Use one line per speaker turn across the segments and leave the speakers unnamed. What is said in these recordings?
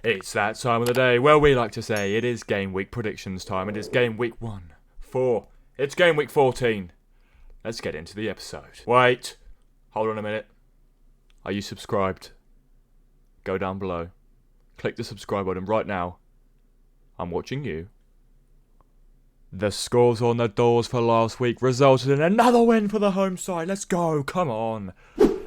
It's that time of the day where we like to say it is game week predictions time. It is game week 4. It's game week 14. Let's get into the episode. Wait, hold on a minute. Are you subscribed? Go down below. Click the subscribe button right now. I'm watching you. The scores on the doors for last week resulted in another win for the home side. Let's go, come on.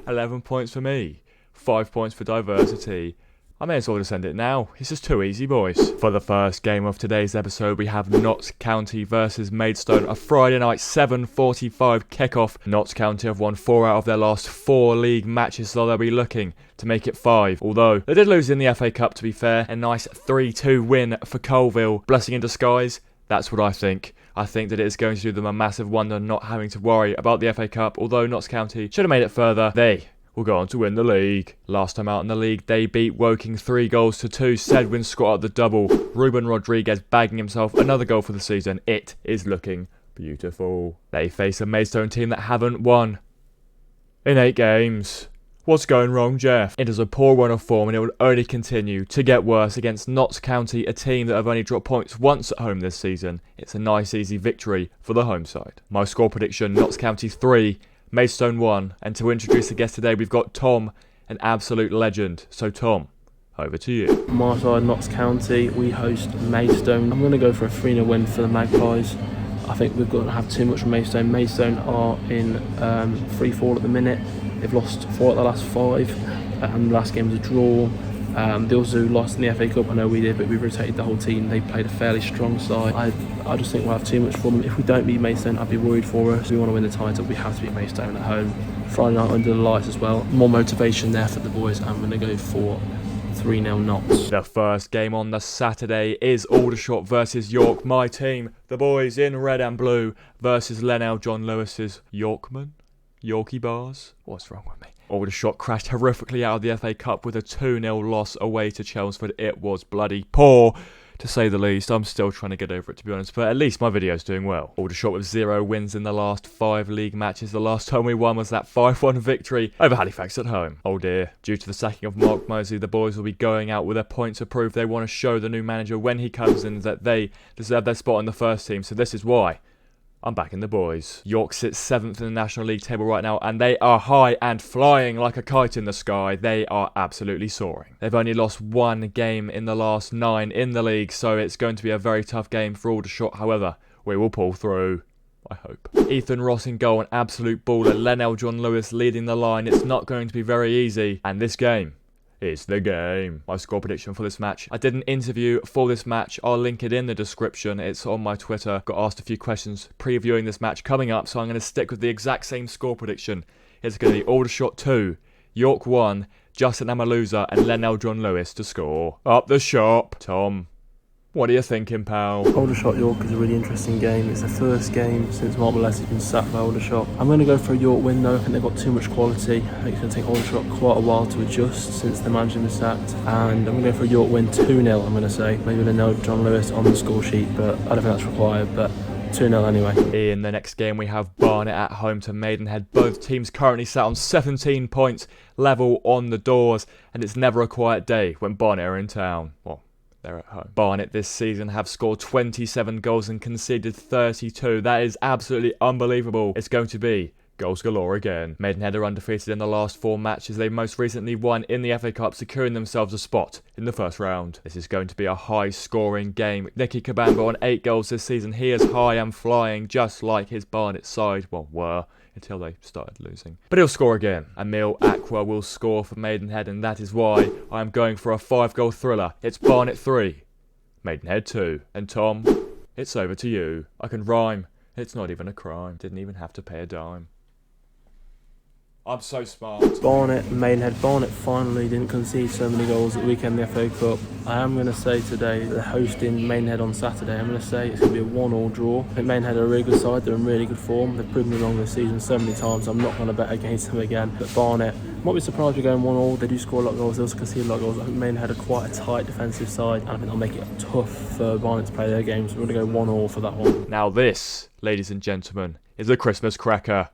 11 points for me. 5 points for diversity. I may as well just end it now. It's just too easy, boys. For the first game of today's episode, we have Notts County versus Maidstone, a Friday night 7:45 kickoff. Notts County have won 4 out of their last 4 league matches, so they'll be looking to make it 5. Although, they did lose in the FA Cup, to be fair. A nice 3-2 win for Colville. Blessing in disguise? That's what I think. I think that it is going to do them a massive wonder not having to worry about the FA Cup. Although Notts County should have made it further, they will go on to win the league. Last time out in the league, they beat Woking 3-2. Sedwin scored the double. Ruben Rodriguez bagging himself another goal for the season. It is looking beautiful. They face a Maidstone team that haven't won in 8 games. What's going wrong, Jeff? It is a poor run of form and it will only continue to get worse against Notts County, a team that have only dropped points once at home this season. It's a nice easy victory for the home side. My score prediction, Notts County 3, Maidstone 1, and to introduce the guest today, we've got Tom, an absolute legend. So Tom, over to you.
My side, Notts County, we host Maidstone. I'm going to go for a 3-0 win for the Magpies. I think we've got to have too much from Maidstone. Maidstone are in free fall at the minute. They've lost 4 of the last 5, and the last game was a draw. They also lost in the FA Cup. I know we did, but we rotated the whole team. They played a fairly strong side. I just think we'll have too much for them. If we don't beat Maidstone, I'd be worried for us. If we want to win the title, we have to beat Maidstone at home. Friday night under the lights as well. More motivation there for the boys. I'm going to go for 3-0 Notts.
The first game on the Saturday is Aldershot versus York. My team, the boys in red and blue, versus Lennell John Lewis's Yorkmen. Yorkie bars? What's wrong with me? Aldershot crashed horrifically out of the FA Cup with a 2-0 loss away to Chelmsford. It was bloody poor, to say the least. I'm still trying to get over it, to be honest, but at least my video's doing well. Aldershot with 0 wins in the last 5 league matches. The last time we won was that 5-1 victory over Halifax at home. Oh dear. Due to the sacking of Mark Moseley, the boys will be going out with a point to prove. They want to show the new manager when he comes in that they deserve their spot in the first team, so this is why I'm backing the boys. York sits 7th in the National League table right now, and they are high and flying like a kite in the sky. They are absolutely soaring. They've only lost 1 game in the last 9 in the league, so it's going to be a very tough game for Aldershot. However, we will pull through, I hope. Ethan Ross in goal, an absolute baller. Lennell John Lewis leading the line. It's not going to be very easy, and this game is the game. My score prediction for this match. I did an interview for this match. I'll link it in the description. It's on my Twitter. Got asked a few questions previewing this match coming up, so I'm going to stick with the exact same score prediction. It's going to be Aldershot 2, York 1, Justin Amaluza and Lennell John Lewis to score. Up the shop. Tom, what are you thinking, pal?
Aldershot York is a really interesting game. It's the first game since Mark Molessy's been sacked by Aldershot. I'm going to go for a York win though. I think they've got too much quality. I think it's going to take Aldershot quite a while to adjust since the manager was sacked. And I'm going to go for a York win 2-0, I'm going to say. Maybe a note John Lewis on the score sheet, but I don't think that's required. But 2-0 anyway.
In the next game we have Barnet at home to Maidenhead. Both teams currently sat on 17 points, level on the doors, and it's never a quiet day when Barnet are in town. Well, they're at home. Barnet this season have scored 27 goals and conceded 32. That is absolutely unbelievable. It's going to be goals galore again. Maidenhead are undefeated in the last 4 matches. They most recently won in the FA Cup, securing themselves a spot in the first round. This is going to be a high-scoring game. Nicky Kabamba on 8 goals this season. He is high and flying, just like his Barnet side, well, were, until they started losing. But he'll score again. Emil Aqua will score for Maidenhead, and that is why I'm going for a 5-goal thriller. It's Barnet 3, Maidenhead 2. And Tom, it's over to you. I can rhyme. It's not even a crime. Didn't even have to pay a dime. I'm so smart.
Barnet, Maidenhead. Barnet finally didn't concede so many goals at the weekend in the FA Cup. I am going to say today they're hosting Maidenhead on Saturday. I'm going to say it's going to be a 1-1 draw. I think Maidenhead are a really good side. They're in really good form. They've proven me wrong this season so many times. I'm not going to bet against them again. But Barnet, might be surprised we're going 1-1. They do score a lot of goals. They also concede a lot of goals. I think Maidenhead are quite a tight defensive side, and I think they'll make it tough for Barnet to play their games. So we're going to go 1-1 for that one.
Now this, ladies and gentlemen, is a Christmas cracker.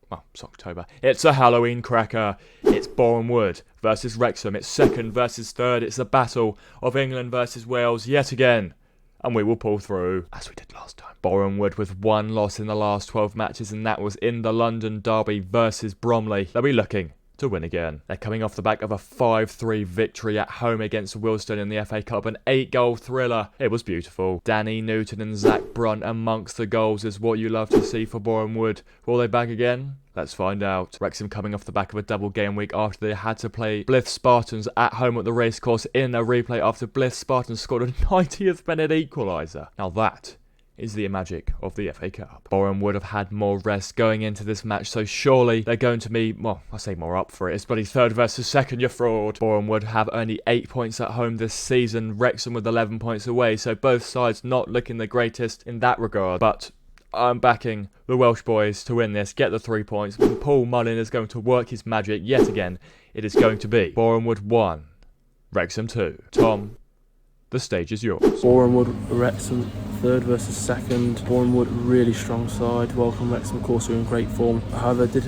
Well, it's October. It's a Halloween cracker. It's Boreham Wood versus Wrexham. It's second versus third. It's a battle of England versus Wales yet again. And we will pull through, as we did last time. Boreham Wood with one loss in the last 12 matches, and that was in the London Derby versus Bromley. They'll be looking to win again. They're coming off the back of a 5-3 victory at home against Willstone in the FA Cup, an 8-goal thriller. It was beautiful. Danny Newton and Zach Brunt amongst the goals is what you love to see for Boreham Wood. Will they back again? Let's find out. Wrexham coming off the back of a double game week after they had to play Blyth Spartans at home at the racecourse in a replay after Blyth Spartans scored a 90th minute equaliser. Now that is the magic of the FA Cup. Boreham would have had more rest going into this match, so surely they're going to be, well, I say more up for it. It's bloody third versus second, you fraud. Boreham would have only 8 points at home this season, Wrexham with 11 points away, so both sides not looking the greatest in that regard. But I'm backing the Welsh boys to win this, get the 3 points. And Paul Mullin is going to work his magic yet again. It is going to be Boreham Wood 1, Wrexham 2. Tom, the stage is yours.
Boreham Wood, Wrexham, third versus second. Boreham Wood, really strong side. Welcome Wrexham, of course, who are in great form. However, did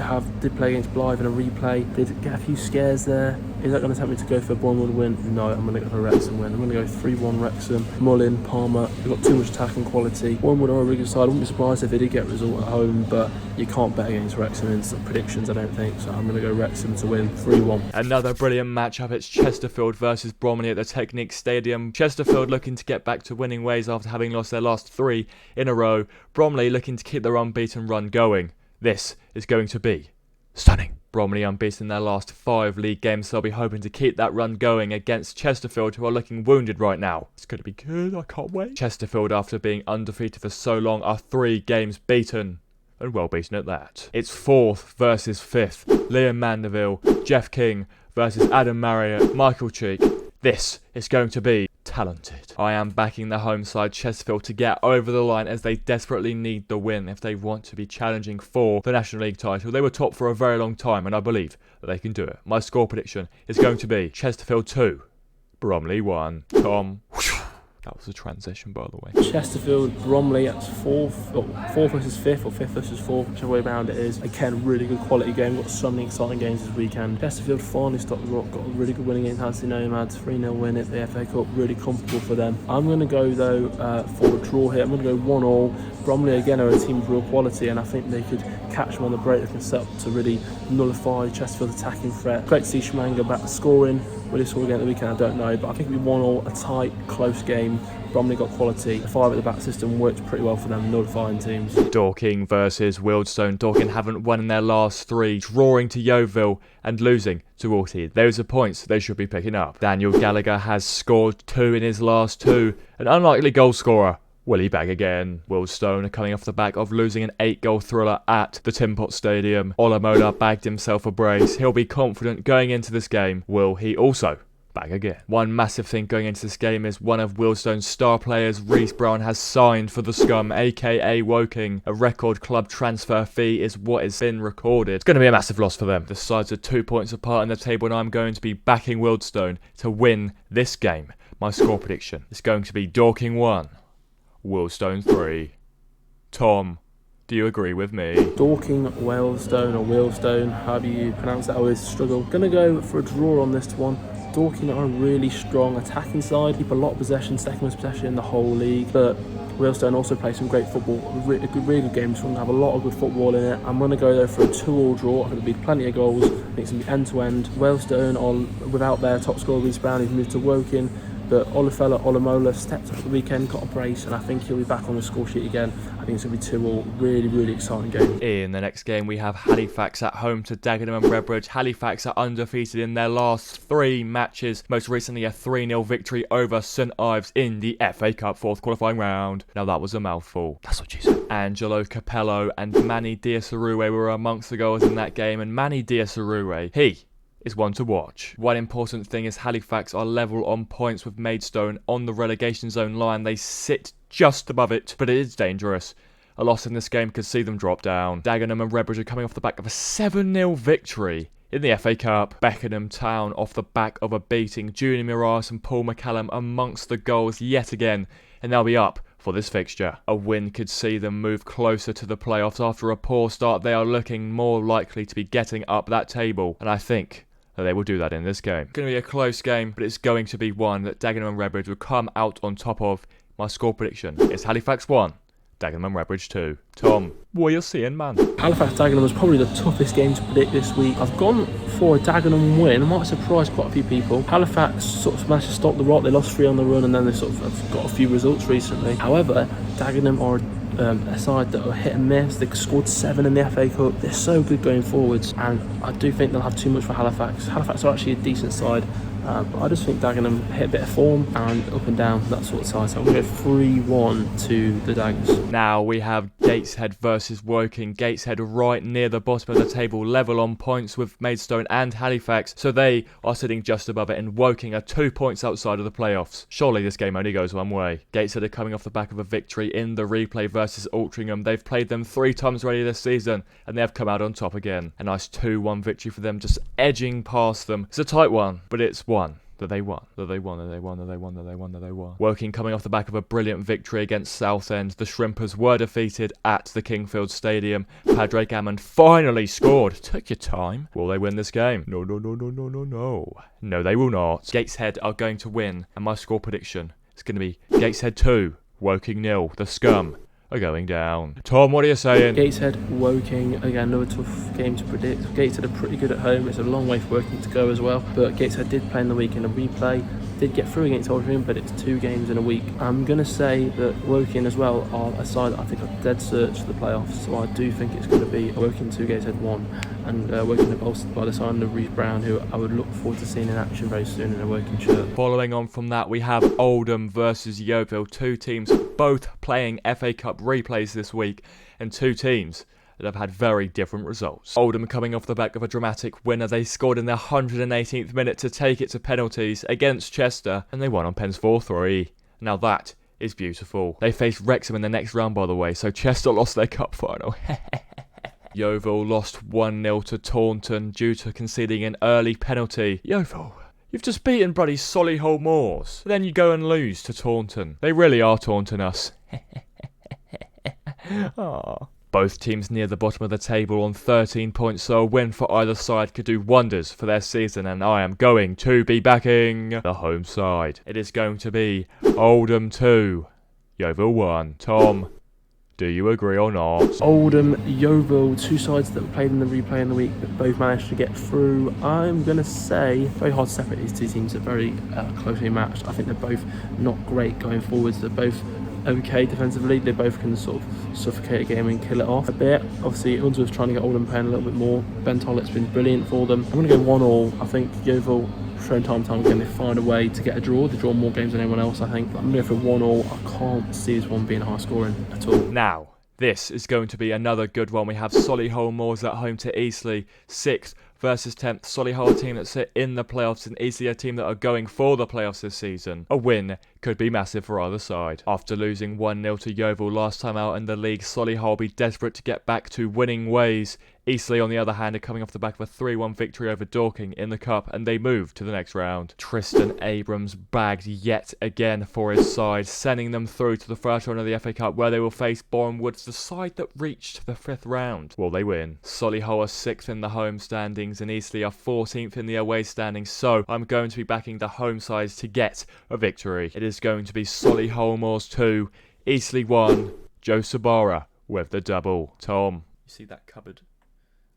play against Blythe in a replay. Did get a few scares there. Is that going to tempt me to go for a Boreham Wood win? No, I'm going to go for a Wrexham win. I'm going to go 3-1 Wrexham. Mullin, Palmer, they've got too much attacking quality. Boreham Wood are a really good side. I wouldn't be surprised if they did get a result at home, but you can't bet against Wrexham in some predictions, I don't think. So I'm going to go Wrexham to win 3-1.
Another brilliant matchup. It's Chesterfield versus Bromley at the Technique Stadium. Chesterfield looking to get back to winning ways after having lost their last 3 in a row. Bromley looking to keep their unbeaten run going. This is going to be stunning. Bromley unbeaten in their last 5 league games, so they'll be hoping to keep that run going against Chesterfield, who are looking wounded right now. It's going to be good, I can't wait. Chesterfield, after being undefeated for so long, are 3 games beaten, and well beaten at that. It's 4th versus 5th. Liam Mandeville, Jeff King versus Adam Marriott, Michael Cheek. This is going to be talented. I am backing the home side Chesterfield to get over the line, as they desperately need the win if they want to be challenging for the National League title. They were top for a very long time, and I believe that they can do it. My score prediction is going to be Chesterfield 2, Bromley 1. Tom. That was a transition, by the way.
Chesterfield, Bromley, that's 4th versus 5th, or 5th versus 4th, whichever way around it is. Again, really good quality game. Got so many exciting games this weekend. Chesterfield finally stopped the rock, got a really good win against Hansley Nomads, 3-0 win at the FA Cup, really comfortable for them. I'm going to go, though, for a draw here. I'm going to go 1-1. Bromley, again, are a team of real quality, and I think they could catch them on the break. They can set up to really nullify Chesterfield's attacking threat. Great to see Shimanga back scoring. Will he score again at the weekend? I don't know, but I think it'll be 1-1, a tight, close game. Bromley got quality. The 5 at the back system worked pretty well for them, nullifying teams.
Dorking versus Wealdstone. Dorking haven't won in their last 3, drawing to Yeovil and losing to Orty. Those are points they should be picking up. Daniel Gallagher has scored 2 in his last 2. An unlikely goal scorer. Will he bag again? Wealdstone are coming off the back of losing an 8-goal thriller at the Tin Pot Stadium. Olamola bagged himself a brace. He'll be confident going into this game. Will he also bag again? One massive thing going into this game is one of Wealdstone's star players, Reece Brown, has signed for the Scum, aka Woking. A record club transfer fee is what has been recorded. It's going to be a massive loss for them. The sides are 2 points apart in the table, and I'm going to be backing Wealdstone to win this game. My score prediction is going to be Dorking 1, Wealdstone 3. Tom, do you agree with me?
Dorking, Wealdstone, or Wealdstone, however you pronounce that, I always struggle. Gonna go for a draw on this one. Dorking are a really strong attacking side, keep a lot of possession, second most possession in the whole league, but Wealdstone also play some great football, really good games, going to have a lot of good football in it. I'm going to go though for a 2-2 draw. I think there'll be plenty of goals. I think it's going to be end-to-end. Wealdstone are without their top scorer, Reece Brown, he's moved to Woking. But Olamola stepped up at the weekend, got a brace, and I think he'll be back on the score sheet again. I think it's going to be 2-2, really exciting game.
In the next game, we have Halifax at home to Dagenham and Redbridge. Halifax are undefeated in their last 3 matches, most recently a 3-0 victory over St Ives in the FA Cup 4th qualifying round. Now that was a mouthful. That's what you said. Angelo Capello and Manny Diasarue were amongst the goals in that game, and Manny Diasarue, he is one to watch. One important thing is Halifax are level on points with Maidstone on the relegation zone line. They sit just above it, but it is dangerous. A loss in this game could see them drop down. Dagenham and Redbridge are coming off the back of a 7-0 victory in the FA Cup. Beckenham Town off the back of a beating. Junior Miras and Paul McCallum amongst the goals yet again, and they'll be up for this fixture. A win could see them move closer to the playoffs. After a poor start, they are looking more likely to be getting up that table, and I think that they will do that in this game. It's going to be a close game, but it's going to be one that Dagenham and Redbridge will come out on top of. My score prediction is Halifax 1, Dagenham and Redbridge 2. Tom, what are you seeing, man?
Halifax Dagenham was probably the toughest game to predict this week. I've gone for a Dagenham win. I might surprise quite a few people. Halifax sort of managed to stop the rot. They lost 3 on the run and then they sort of have got a few results recently. However, Dagenham are a side that are hit and miss. They scored 7 in the FA Cup. They're so good going forwards, and I do think they'll have too much for Halifax. Halifax are actually a decent side, but I just think Dagenham hit a bit of form and up and down, that sort of side. So I'm going to go 3-1 to the Daggers.
Now we have Gateshead versus Woking. Gateshead right near the bottom of the table, level on points with Maidstone and Halifax, so they are sitting just above it, and Woking are 2 points outside of the playoffs. Surely this game only goes one way. Gateshead are coming off the back of a victory in the replay versus Altrincham. They've played them 3 times already this season, and they have come out on top again. A nice 2-1 victory for them, just edging past them. It's a tight one, but it's one that they won. Woking coming off the back of a brilliant victory against Southend. The Shrimpers were defeated at the Kingfield Stadium. Padraig Hammond finally scored. Took your time. Will they win this game? No. No, they will not. Gateshead are going to win, and my score prediction is going to be Gateshead 2, Woking 0. The Scum are going down. Tom, what are you saying?
Gateshead, Woking, again, another tough game to predict. Gateshead are pretty good at home. It's a long way for Woking to go as well, but Gateshead did play in the week in a replay. Did get through against Altrincham, but it's 2 games in a week. I'm going to say that Woking as well are a side that I think are dead search for the playoffs, so I do think it's going to be a Woking 2, Gateshead 1, and Woking are bolstered by the signing of Reece Brown, who I would look forward to seeing in action very soon in a Woking shirt.
Following on from that, we have Oldham versus Yeovil, 2 teams both playing FA Cup replays this week, and 2 teams that have had very different results. Oldham coming off the back of a dramatic winner. They scored in their 118th minute to take it to penalties against Chester, and they won on pens 4-3. Now that is beautiful. They faced Wrexham in the next round, by the way, so Chester lost their cup final. Yeovil lost 1-0 to Taunton due to conceding an early penalty. Yeovil, you've just beaten bloody Solihull Moors. Then you go and lose to Taunton. They really are taunting us. Aww. Both teams near the bottom of the table on 13 points, so a win for either side could do wonders for their season, and I am going to be backing the home side. It is going to be Oldham 2, Yeovil 1. Tom, do you agree or not?
Oldham, Yeovil, 2 sides that played in the replay in the week that both managed to get through. I'm going to say, very hard to separate these 2 teams. They're very closely matched. I think they're both not great going forwards. They're both okay defensively. They both can sort of suffocate a game and kill it off a bit. Obviously, Unsworth's trying to get Oldham playing a little bit more. Ben Tollett's been brilliant for them. I'm going to go 1-1. I think Yeovil, shown time and time again, they find a way to get a draw. They draw more games than anyone else, I think. But I'm going to go for 1-1. I can't see this one being high scoring at all.
Now, this is going to be another good one. We have Solihull Moors at home to Eastleigh, 6th versus 10th. Solihull, a team that sit in the playoffs, and Eastleigh, a team that are going for the playoffs this season. A win could be massive for either side. After losing 1-0 to Yeovil last time out in the league, Solihull will be desperate to get back to winning ways. Eastleigh, on the other hand, are coming off the back of a 3-1 victory over Dorking in the Cup, and they move to the next round. Tristan Abrams bagged yet again for his side, sending them through to the first round of the FA Cup, where they will face Boreham Woods, the side that reached the 5th round. Will they win? Solihull are 6th in the home standings, and Eastleigh are 14th in the away standings, so I'm going to be backing the home sides to get a victory. It is going to be Solihull Moors 2, Eastleigh 1, Joe Sabara with the double. Tom, you see that cupboard?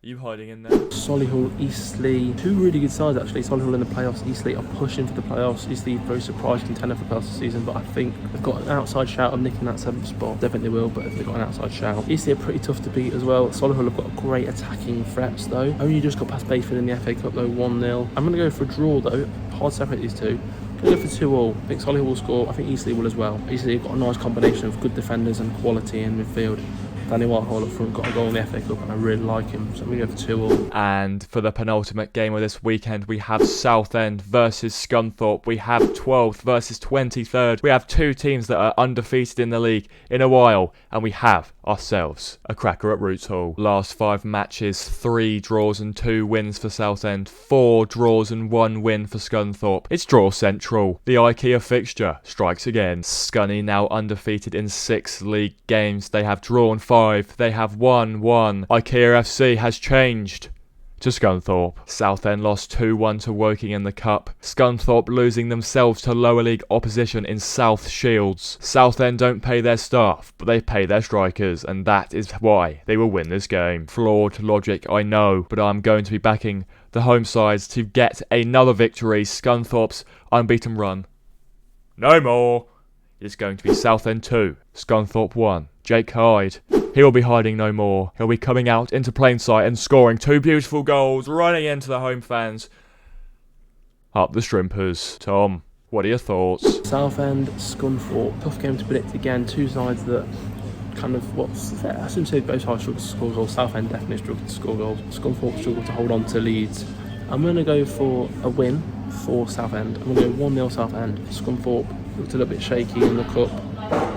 Are you hiding in there?
Solihull, Eastleigh, 2 really good sides actually. Solihull in the playoffs, Eastleigh are pushing for the playoffs. Eastleigh very surprised contender for the playoffs this season, but I think they've got an outside shout of nicking that 7th spot. Definitely will, but they've got an outside shout. Eastleigh are pretty tough to beat as well. Solihull have got great attacking threats though. Only just got past Bayford in the FA Cup though, 1-0. I'm going to go for a draw though. Hard to separate these 2. I'm going to go for 2-2. I think Solihull will score. I think Eastleigh will as well. Eastleigh have got a nice combination of good defenders and quality in midfield. Danny Whitehall up front got a goal in the FA Cup and I really like him, so I'm going to go for 2-2.
And for the penultimate game of this weekend, we have Southend versus Scunthorpe. We have 12th versus 23rd. We have 2 teams that are undefeated in the league in a while, and we have ourselves a cracker at Roots Hall. Last 5 matches, 3 draws and 2 wins for Southend, 4 draws and 1 win for Scunthorpe. It's draw central. The IKEA fixture strikes again. Scunny now undefeated in 6 league games. They have drawn 5. They have won 1. IKEA FC has changed to Scunthorpe. Southend lost 2-1 to Woking in the Cup. Scunthorpe losing themselves to lower league opposition in South Shields. Southend don't pay their staff, but they pay their strikers, and that is why they will win this game. Flawed logic, I know, but I'm going to be backing the home sides to get another victory. Scunthorpe's unbeaten run no more. It's going to be Southend 2, Scunthorpe 1. Jake Hyde, he will be hiding no more. He'll be coming out into plain sight and scoring 2 beautiful goals, running into the home fans. Up the Shrimpers. Tom, what are your thoughts?
Southend, Scunthorpe, tough game to predict again. 2 sides that kind of, I shouldn't say both sides struggle to score goals. Southend definitely struggled to score goals. Scunthorpe struggled to hold on to leads. I'm going to go for a win for Southend. I'm going to go 1-0 Southend. Scunthorpe looked a little bit shaky in the cup,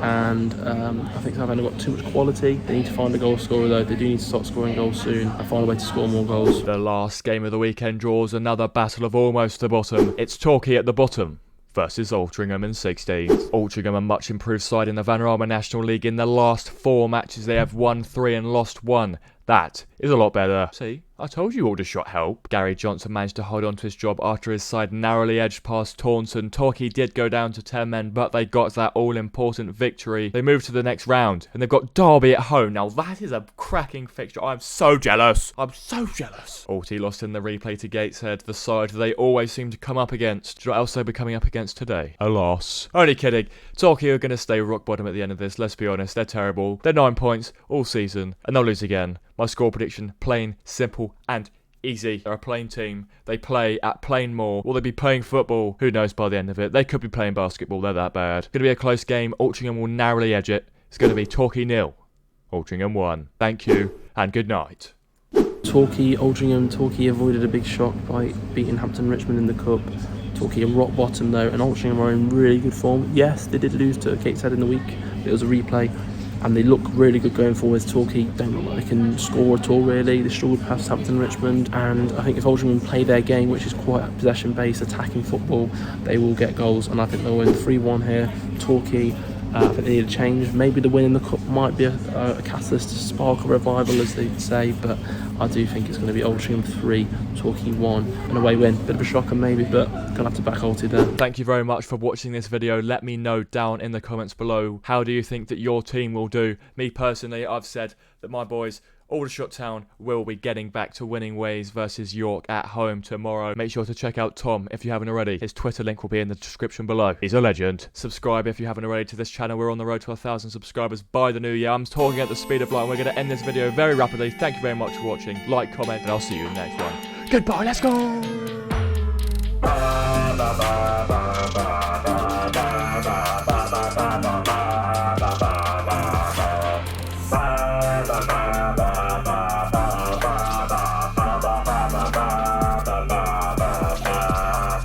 and I think Southend have got too much quality. They need to find a goal scorer though. They do need to start scoring goals soon and find a way to score more goals.
The last game of the weekend draws another battle of almost the bottom. It's Torquay at the bottom versus Altrincham in 16th. Altrincham, a much improved side in the Vanarama National League. In the last 4 matches they have won 3 and lost 1. That is a lot better. See, I told you Aldershot help. Gary Johnson managed to hold on to his job after his side narrowly edged past Taunton. Torquay did go down to 10 men, but they got that all-important victory. They moved to the next round, and they've got Derby at home. Now that is a cracking fixture. I'm so jealous. I'm so jealous. Alty lost in the replay to Gateshead, the side they always seem to come up against. Do you know what else they'll be coming up against today? A loss. Only kidding. Torquay are going to stay rock bottom at the end of this. Let's be honest, they're terrible. They're 9 points all season, and they'll lose again. My score prediction, plain, simple, and easy. They're a plain team. They play at Plainmoor. Will they be playing football? Who knows by the end of it? They could be playing basketball. They're that bad. It's going to be a close game. Altrincham will narrowly edge it. It's going to be Torquay 0, Altrincham 1. Thank you, and good night.
Torquay avoided a big shock by beating Hampton Richmond in the cup. Torquay are rock bottom though, and Altrincham are in really good form. Yes, they did lose to Gateshead in the week. It was a replay, and they look really good going forwards. Torquay don't look like they can score at all really. They struggled past Hampton Richmond, and I think if Altrincham play their game, which is quite possession based, attacking football, they will get goals, and I think they'll win 3-1 here. Torquay, I think they need a change. Maybe the win in the cup might be a catalyst to spark a revival, as they'd say, but I do think it's going to be Altrincham 3, Torquay 1, an away win. Bit of a shocker maybe, but going to have to back Alty there.
Thank you very much for watching this video. Let me know down in the comments below, how do you think that your team will do? Me personally, I've said that my boys Aldershot Town will be getting back to winning ways versus York at home tomorrow. Make sure to check out Tom if you haven't already. His Twitter link will be in the description below. He's a legend. Subscribe if you haven't already to this channel. We're on the road to 1,000 subscribers by the new year. I'm talking at the speed of light, and we're going to end this video very rapidly. Thank you very much for watching. Like, comment, and I'll see you in the next one. Goodbye, let's go!